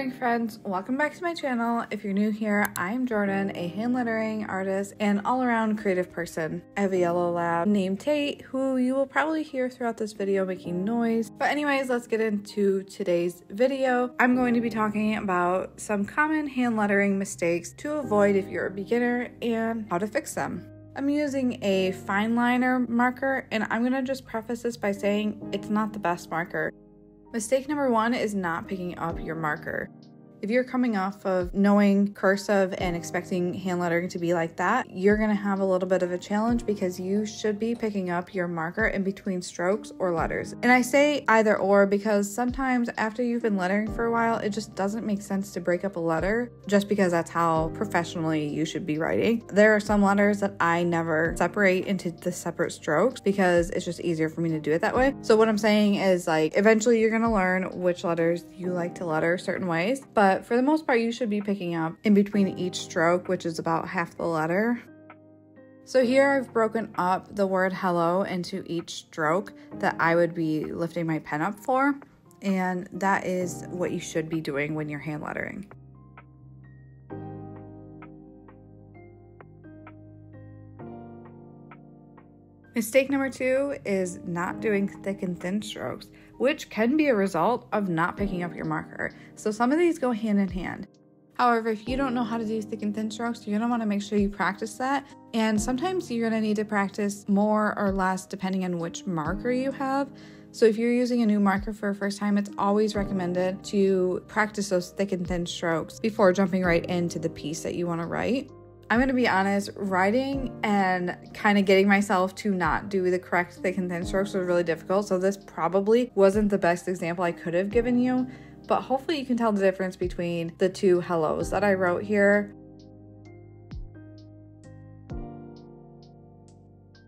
lettering friends, welcome back to my channel. If you're new here, I'm Jordan, a hand lettering artist and all-around creative person. I have a yellow lab named Tate, who you will probably hear throughout this video making noise. But anyways, let's get into today's video. I'm going to be talking about some common hand lettering mistakes to avoid if you're a beginner and how to fix them. I'm using a fine liner marker, and I'm gonna just preface this by saying it's not the best marker. Mistake number one is not picking up your marker. If you're coming off of knowing cursive and expecting hand lettering to be like that, you're gonna have a little bit of a challenge because you should be picking up your marker in between strokes or letters. And I say either or because sometimes after you've been lettering for a while, it just doesn't make sense to break up a letter just because that's how professionally you should be writing. There are some letters that I never separate into the separate strokes because it's just easier for me to do it that way. So what I'm saying is, like, eventually you're gonna learn which letters you like to letter certain ways, but for the most part, you should be picking up in between each stroke, which is about half the letter. So here I've broken up the word hello into each stroke that I would be lifting my pen up for, and that is what you should be doing when you're hand lettering. Mistake number two is not doing thick and thin strokes, which can be a result of not picking up your marker. So some of these go hand in hand. However, if you don't know how to do thick and thin strokes, you're gonna wanna make sure you practice that. And sometimes you're gonna need to practice more or less depending on which marker you have. So if you're using a new marker for the first time, it's always recommended to practice those thick and thin strokes before jumping right into the piece that you wanna write. I'm gonna be honest, writing and kind of getting myself to not do the correct thick and thin strokes was really difficult. So this probably wasn't the best example I could have given you, but hopefully you can tell the difference between the two hellos that I wrote here.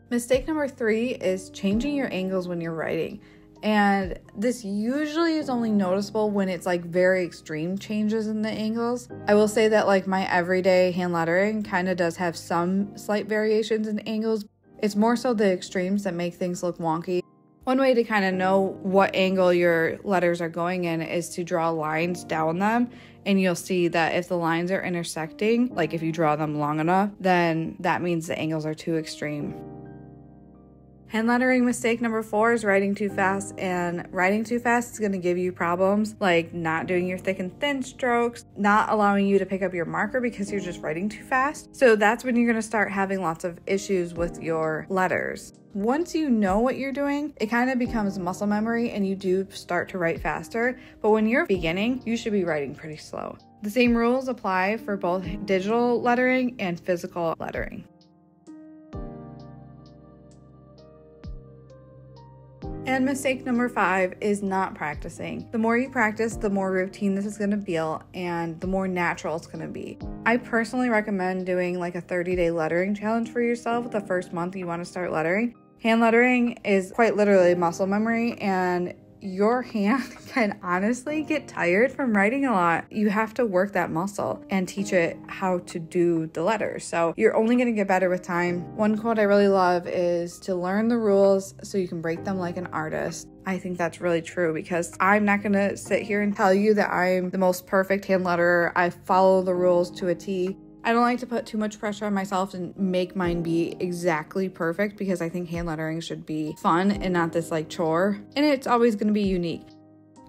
Mistake number three is changing your angles when you're writing. And this usually is only noticeable when it's like very extreme changes in the angles. I will say that like my everyday hand lettering kind of does have some slight variations in angles. It's more so the extremes that make things look wonky. One way to kind of know what angle your letters are going in is to draw lines down them. And you'll see that if the lines are intersecting, like if you draw them long enough, then that means the angles are too extreme. Hand lettering mistake number four is writing too fast, and writing too fast is going to give you problems like not doing your thick and thin strokes, not allowing you to pick up your marker because you're just writing too fast. So that's when you're going to start having lots of issues with your letters. Once you know what you're doing, it kind of becomes muscle memory and you do start to write faster. But when you're beginning, you should be writing pretty slow. The same rules apply for both digital lettering and physical lettering. And mistake number five is not practicing. The more you practice, the more routine this is gonna feel and the more natural it's gonna be. I personally recommend doing like a 30-day lettering challenge for yourself the first month you wanna start lettering. Hand lettering is quite literally muscle memory, and your hand can honestly get tired from writing a lot. You have to work that muscle and teach it how to do the letters. So you're only gonna get better with time. One quote I really love is to learn the rules so you can break them like an artist. I think that's really true because I'm not gonna sit here and tell you that I'm the most perfect hand letterer. I follow the rules to a T. I don't like to put too much pressure on myself and make mine be exactly perfect because I think hand lettering should be fun and not this like chore. And it's always going to be unique.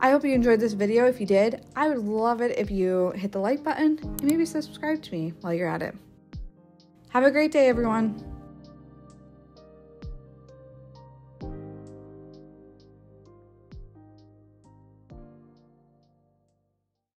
I hope you enjoyed this video. If you did, I would love it if you hit the like button and maybe subscribe to me while you're at it. Have a great day, everyone.